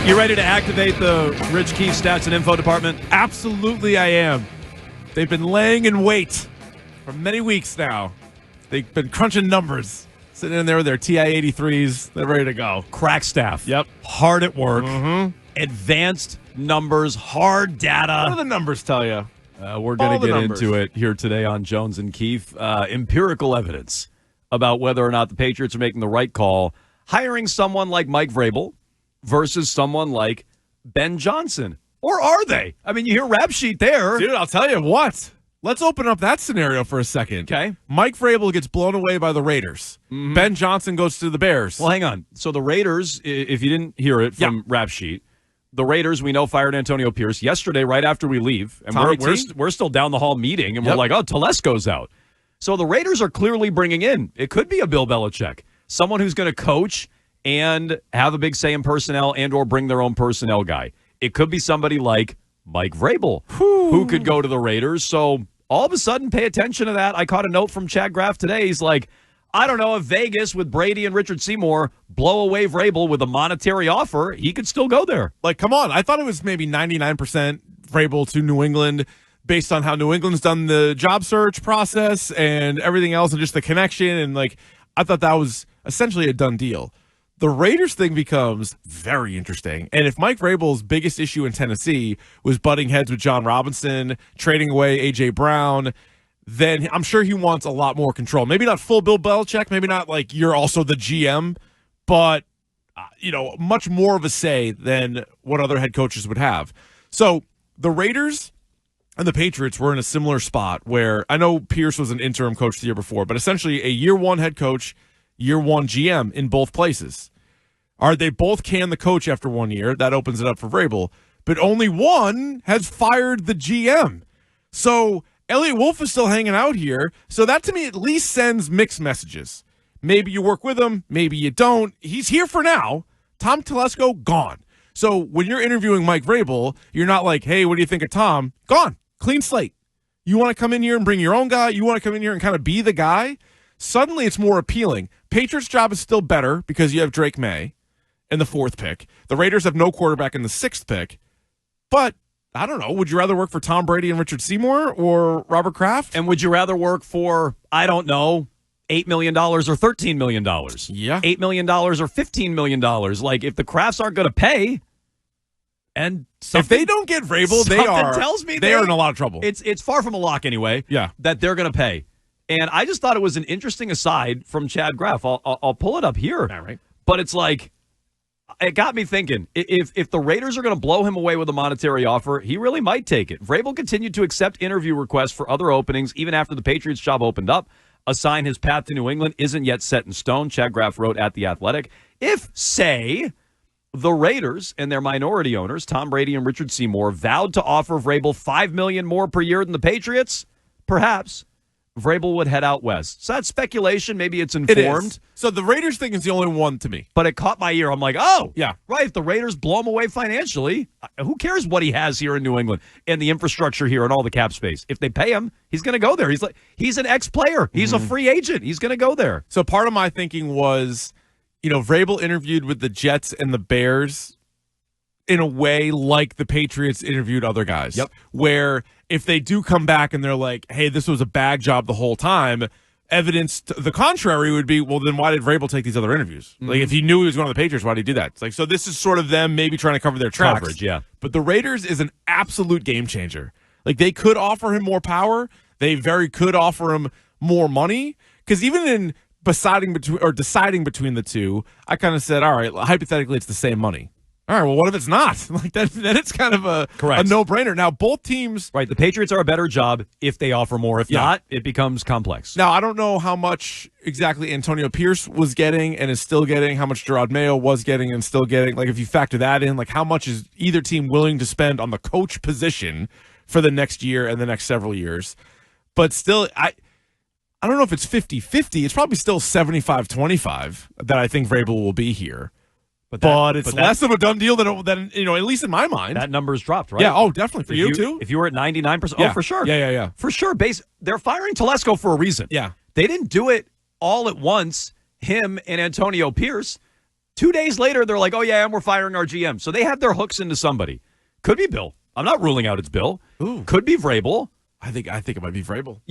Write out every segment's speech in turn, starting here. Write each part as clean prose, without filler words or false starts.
You ready to activate the Rich Keefe Stats and Info Department? Absolutely, I am. They've been laying in wait for many weeks now. They've been crunching numbers, sitting in there with their TI-83s. They're ready to go. Crack staff. Yep. Hard at work. Advanced numbers, hard data. What do the numbers tell you? We're going to get into it here today on Jones and Keefe. Empirical evidence about whether or not the Patriots are making the right call, hiring someone like Mike Vrabel versus someone like Ben Johnson. Or are they? I mean, you hear rap sheet there. Dude, I'll tell you what. Let's open up that scenario for a second. Okay. Mike Vrabel gets blown away by the Raiders. Ben Johnson goes to the Bears. Well, hang on. So the Raiders, if you didn't hear it from rap sheet, the Raiders, we know, fired Antonio Pierce yesterday right after we leave. And we're still down the hall meeting, and we're like, oh, Telesco's out. So the Raiders are clearly bringing in, it could be a Bill Belichick, someone who's going to coach and have a big say in personnel and or bring their own personnel guy. It could be somebody like Mike Vrabel, who could go to the Raiders. So all of a sudden, pay attention to that. I caught a note from Chad Graff today. He's like, I don't know if Vegas with Brady and Richard Seymour blow away Vrabel with a monetary offer, he could still go there. Like, come on. I thought it was maybe 99% Vrabel to New England based on how New England's done the job search process and everything else and just the connection. And, like, I thought that was essentially a done deal. The Raiders thing becomes very interesting. And if Mike Vrabel's biggest issue in Tennessee was butting heads with John Robinson, trading away A.J. Brown, then I'm sure he wants a lot more control. Maybe not full Bill Belichick, maybe not like you're also the GM, but, much more of a say than what other head coaches would have. So the Raiders and the Patriots were in a similar spot where I know Pierce was an interim coach the year before, but essentially a year one head coach, year one GM in both places. They both can the coach after 1 year. That opens it up for Vrabel. But only one has fired the GM. So Elliot Wolf is still hanging out here. So that to me at least sends mixed messages. Maybe you work with him. Maybe you don't. He's here for now. Tom Telesco, gone. So when you're interviewing Mike Vrabel, you're not like, hey, what do you think of Tom? Gone. Clean slate. You want to come in here and bring your own guy? You want to come in here and kind of be the guy? Suddenly it's more appealing. Patriots' job is still better because you have Drake May in the 4th pick. The Raiders have no quarterback in the 6th pick. But, I don't know, would you rather work for Tom Brady and Richard Seymour or Robert Kraft? And would you rather work for, I don't know, $8 million or $13 million? Yeah. $8 million or $15 million. Like, if the Krafts aren't going to pay, and if they don't get Vrabel, they are in a lot of trouble. It's far from a lock anyway. Yeah. That they're going to pay. And I just thought it was an interesting aside from Chad Graff. I'll pull it up here. All right. But it's like, it got me thinking, if the Raiders are going to blow him away with a monetary offer, he really might take it. Vrabel continued to accept interview requests for other openings even after the Patriots job opened up. A sign his path to New England isn't yet set in stone, Chad Graff wrote at The Athletic. If, say, the Raiders and their minority owners, Tom Brady and Richard Seymour, vowed to offer Vrabel $5 million more per year than the Patriots, perhaps Vrabel would head out west. So that's speculation. Maybe it's informed. It is. So the Raiders thing is the only one to me. But it caught my ear. I'm like, oh, yeah, right. If the Raiders blow him away financially, who cares what he has here in New England and the infrastructure here and all the cap space? If they pay him, he's going to go there. He's an ex-player. He's a free agent. He's going to go there. So part of my thinking was, Vrabel interviewed with the Jets and the Bears in a way like the Patriots interviewed other guys. Yep. Where if they do come back and they're like, hey, this was a bag job the whole time, evidence to the contrary would be, well, then why did Vrabel take these other interviews? Like, if he knew he was going to the Patriots, why did he do that? It's like, so this is sort of them maybe trying to cover their tracks. Coverage, yeah. But the Raiders is an absolute game changer. Like, they could offer him more power. They very could offer him more money. Because even in deciding between the two, I kind of said, all right, hypothetically, it's the same money. All right, well, what if it's not? Like then it's kind of a no-brainer. Now, both teams... Right, the Patriots are a better job if they offer more. If not, it becomes complex. Now, I don't know how much exactly Antonio Pierce was getting and is still getting, how much Gerard Mayo was getting and still getting. Like, if you factor that in, like, how much is either team willing to spend on the coach position for the next year and the next several years? But still, I don't know if it's 50-50. It's probably still 75-25 that I think Vrabel will be here. But it's less of a done deal than at least in my mind. That number's dropped, right? Yeah, oh, definitely. For you too? If you were at 99%, yeah. Oh, for sure. Yeah. For sure. They're firing Telesco for a reason. Yeah. They didn't do it all at once, him and Antonio Pierce. 2 days later, they're like, oh, yeah, and we're firing our GM. So they have their hooks into somebody. Could be Bill. I'm not ruling out it's Bill. Ooh. Could be Vrabel. I think it might be Vrabel.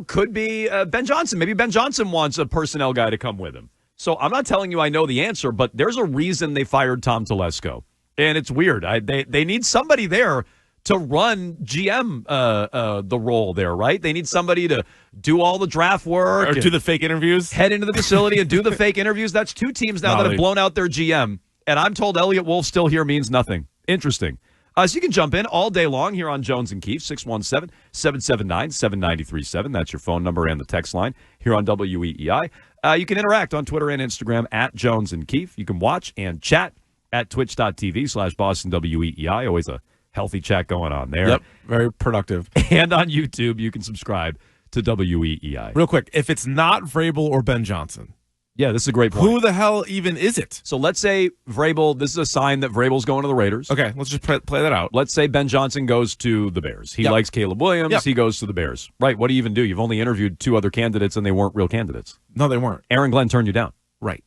Could be Ben Johnson. Maybe Ben Johnson wants a personnel guy to come with him. So I'm not telling you I know the answer, but there's a reason they fired Tom Telesco. And it's weird. They need somebody there to run GM the role there, right? They need somebody to do all the draft work. Or do the fake interviews. Head into the facility and do the fake interviews. That's 2 teams now that have blown out their GM. And I'm told Elliot Wolf still here means nothing. Interesting. So you can jump in all day long here on Jones and Keefe, 617-779-7937. That's your phone number and the text line here on WEEI. You can interact on Twitter and Instagram at Jones and Keefe. You can watch and chat at twitch.tv/Boston WEEI. Always a healthy chat going on there. Yep, very productive. And on YouTube, you can subscribe to WEEI. Real quick, if it's not Vrabel or Ben Johnson, yeah, this is a great point. Who the hell even is it? So let's say Vrabel, this is a sign that Vrabel's going to the Raiders. Okay, let's just play that out. Let's say Ben Johnson goes to the Bears. He likes Caleb Williams. Yep. He goes to the Bears. Right, what do you even do? You've only interviewed 2 other candidates, and they weren't real candidates. No, they weren't. Aaron Glenn turned you down. Right.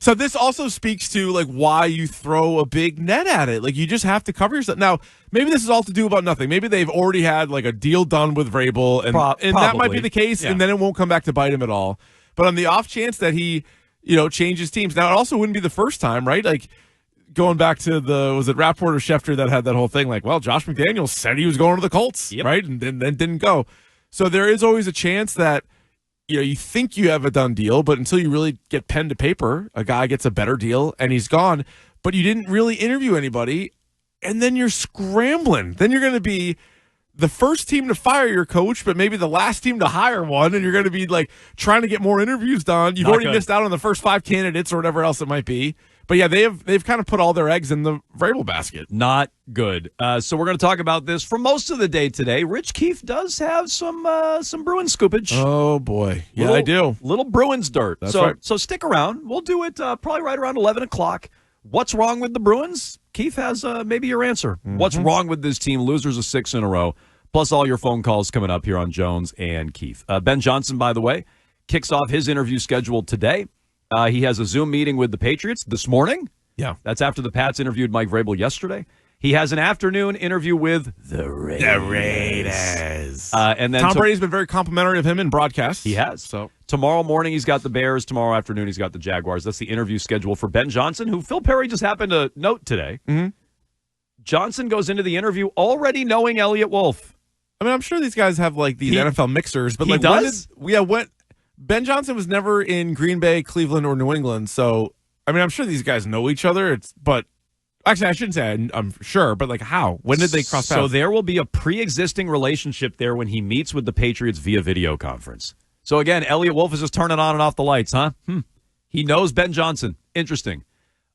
So this also speaks to like why you throw a big net at it. Like you just have to cover yourself. Now, maybe this is all to do about nothing. Maybe they've already had like a deal done with Vrabel, and that might be the case, and then it won't come back to bite him at all. But on the off chance that he changes teams. Now, it also wouldn't be the first time, right? Like, going back to was it Rappaport or Schefter that had that whole thing? Like, well, Josh McDaniels said he was going to the Colts, right? And then didn't go. So there is always a chance that, you think you have a done deal, but until you really get pen to paper, a guy gets a better deal and he's gone. But you didn't really interview anybody, and then you're scrambling. Then you're going to be the first team to fire your coach, but maybe the last team to hire one, and you're going to be like trying to get more interviews done. You've already missed out on the first 5 candidates or whatever else it might be. But yeah, they've kind of put all their eggs in the Vrabel basket. Not good. So we're going to talk about this for most of the day today. Rich Keefe does have some Bruins scoopage. Oh boy, yeah, I do. Little Bruins dirt. That's right. So stick around. We'll do it probably right around 11 o'clock. What's wrong with the Bruins? Keefe has maybe your answer. Mm-hmm. What's wrong with this team? Losers of 6 in a row. Plus all your phone calls coming up here on Jones and Keefe. Ben Johnson, by the way, kicks off his interview schedule today. He has a Zoom meeting with the Patriots this morning. Yeah. That's after the Pats interviewed Mike Vrabel yesterday. He has an afternoon interview with the Raiders. And then Tom Brady's been very complimentary of him in broadcast. He has. So tomorrow morning he's got the Bears. Tomorrow afternoon he's got the Jaguars. That's the interview schedule for Ben Johnson, who Phil Perry just happened to note today. Mm-hmm. Johnson goes into the interview already knowing Elliot Wolf. I mean, I'm sure these guys have like these NFL mixers, but he like does? when Ben Johnson was never in Green Bay, Cleveland, or New England. So I mean, I'm sure these guys know each other. But actually, I shouldn't say I'm sure. But like, how? When did they cross paths? So there will be a pre-existing relationship there when he meets with the Patriots via video conference. So again, Elliot Wolf is just turning on and off the lights, huh? He knows Ben Johnson. Interesting.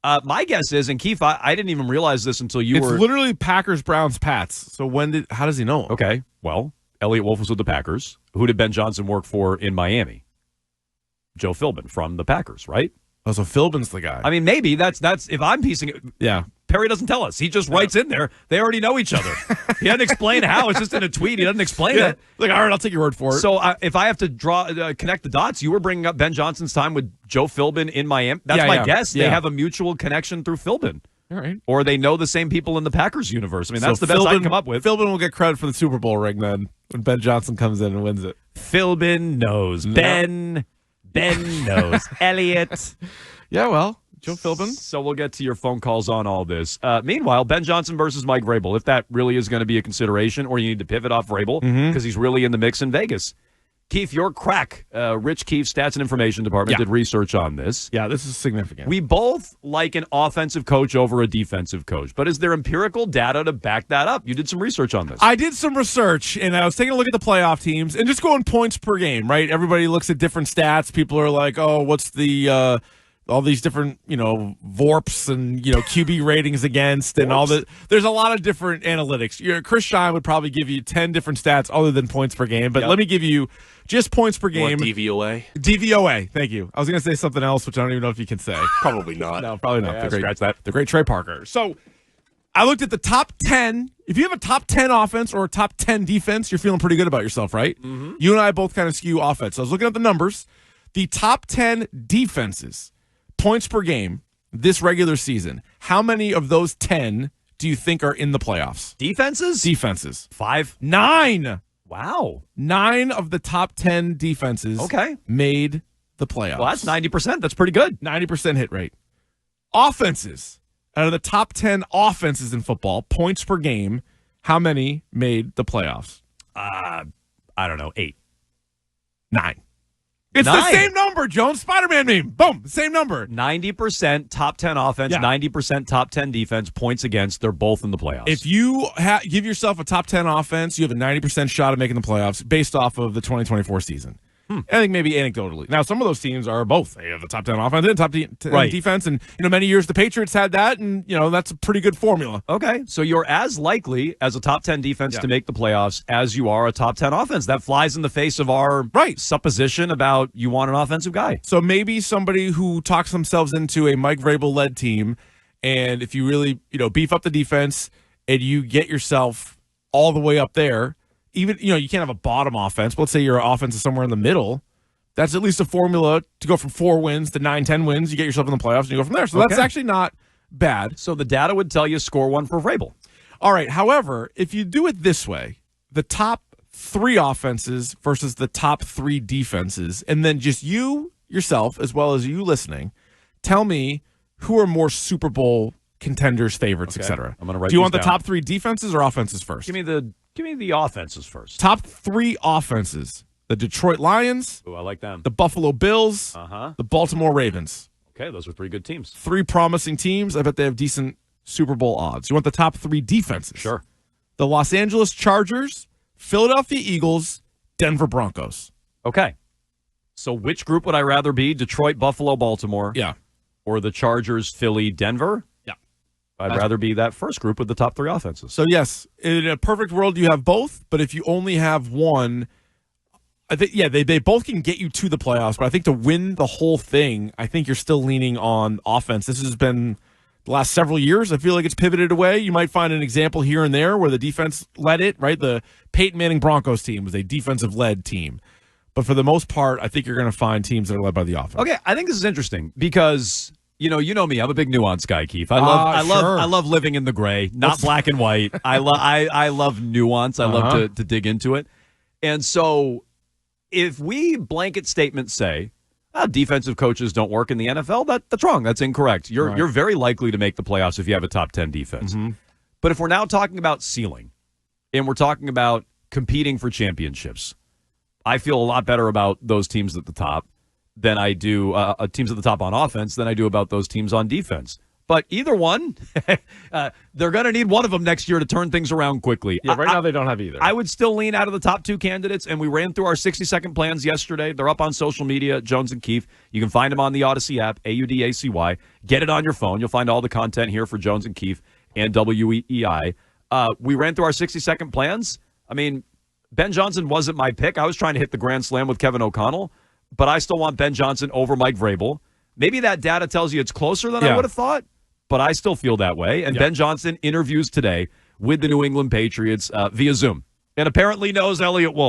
My guess is, and Keefe, I didn't even realize this until It's literally Packers, Browns, Pats. So how does he know? Okay, well, Elliot Wolf was with the Packers. Who did Ben Johnson work for in Miami? Joe Philbin from the Packers, right? Oh, so Philbin's the guy. I mean, maybe that's if I'm piecing it. Yeah. Perry doesn't tell us. He just writes in there. They already know each other. He doesn't explain how. It's just in a tweet. He doesn't explain it. Like, all right, I'll take your word for it. So if I have to connect the dots, you were bringing up Ben Johnson's time with Joe Philbin in Miami. That's my guess. Yeah. They have a mutual connection through Philbin. All right. Or they know the same people in the Packers universe. I mean, that's the best I can come up with. Philbin will get credit for the Super Bowl ring then when Ben Johnson comes in and wins it. Philbin knows. No. Ben knows. Elliot. Yeah, well, Joe Philbin. So we'll get to your phone calls on all this. Meanwhile, Ben Johnson versus Mike Vrabel, if that really is going to be a consideration, or you need to pivot off Vrabel because he's really in the mix in Vegas. Keefe, your crack, Rich Keefe, Stats and Information Department, did research on this. Yeah, this is significant. We both like an offensive coach over a defensive coach, but is there empirical data to back that up? You did some research on this. I did some research, and I was taking a look at the playoff teams and just going points per game, right? Everybody looks at different stats. People are like, oh, what's the all these different, VORPs and, QB ratings against and all that. There's a lot of different analytics. Chris Schein would probably give you 10 different stats other than points per game, but let me give you just points per game. DVOA? DVOA, thank you. I was going to say something else, which I don't even know if you can say. Probably not. No, probably not. Yeah, scratch that. The great Trey Parker. So I looked at the top 10. If you have a top 10 offense or a top 10 defense, you're feeling pretty good about yourself, right? Mm-hmm. You and I both kind of skew offense. So I was looking at the numbers. The top 10 defenses, points per game, this regular season, how many of those 10 do you think are in the playoffs? Defenses. 5? 9. Wow. 9 of the top 10 defenses made the playoffs. Well, that's 90%. That's pretty good. 90% hit rate. Offenses. Out of the top 10 offenses in football, points per game, how many made the playoffs? I don't know. 8. 9. It's 9. the same number, Jones. Spider-Man meme. Boom. Same number. 90% top 10 offense, 90% top 10 defense, points against. They're both in the playoffs. If you give yourself a top 10 offense, you have a 90% shot of making the playoffs based off of the 2024 season. I think maybe anecdotally. Now, some of those teams are both. They have the top 10 offense and top 10 defense. And, many years the Patriots had that, and, that's a pretty good formula. Okay. So you're as likely as a top 10 defense to make the playoffs as you are a top 10 offense. That flies in the face of our supposition about you want an offensive guy. So maybe somebody who talks themselves into a Mike Vrabel-led team, and if you really, beef up the defense and you get yourself all the way up there, even, you can't have a bottom offense, but let's say your offense is somewhere in the middle. That's at least a formula to go from 4 wins to 9, 10 wins. You get yourself in the playoffs and you go from there. So that's actually not bad. So the data would tell you score 1 for Vrabel. All right. However, if you do it this way, the top 3 offenses versus the top 3 defenses, and then just you yourself, as well as you listening, tell me who are more Super Bowl contenders, favorites, etc. I'm going to write. Do you want the top 3 defenses or offenses first? Give me the offenses first. Top 3 offenses. The Detroit Lions. Ooh, I like them. The Buffalo Bills. The Baltimore Ravens. Okay, those are 3 good teams. 3 promising teams. I bet they have decent Super Bowl odds. You want the top 3 defenses? Sure. The Los Angeles Chargers, Philadelphia Eagles, Denver Broncos. Okay. So which group would I rather be? Detroit, Buffalo, Baltimore? Yeah. Or the Chargers, Philly, Denver? I'd rather be that first group with the top 3 offenses. So, yes, in a perfect world, you have both. But if you only have one, I think, they both can get you to the playoffs. But I think to win the whole thing, I think you're still leaning on offense. This has been the last several years. I feel like it's pivoted away. You might find an example here and there where the defense led it, right? The Peyton Manning Broncos team was a defensive-led team. But for the most part, I think you're going to find teams that are led by the offense. Okay, I think this is interesting because – you know me. I'm a big nuance guy, Keefe. I love living in the gray, not black and white. I love nuance. I love to dig into it. And so, if we blanket statement say defensive coaches don't work in the NFL, that's wrong. That's incorrect. You're very likely to make the playoffs if you have a top 10 defense. But if we're now talking about ceiling, and we're talking about competing for championships, I feel a lot better about those teams at the top than I do teams at the top on offense than I do about those teams on defense. But either one, they're going to need one of them next year to turn things around quickly. Yeah, right now they don't have either. I would still lean out of the top 2 candidates, and we ran through our 60-second plans yesterday. They're up on social media, Jones and Keefe. You can find them on the Odyssey app, AUDACY. Get it on your phone. You'll find all the content here for Jones and Keefe and WEEI. We ran through our 60-second plans. I mean, Ben Johnson wasn't my pick. I was trying to hit the grand slam with Kevin O'Connell, but I still want Ben Johnson over Mike Vrabel. Maybe that data tells you it's closer than I would have thought, but I still feel that way. And Ben Johnson interviews today with the New England Patriots via Zoom and apparently knows Elliott Wolf.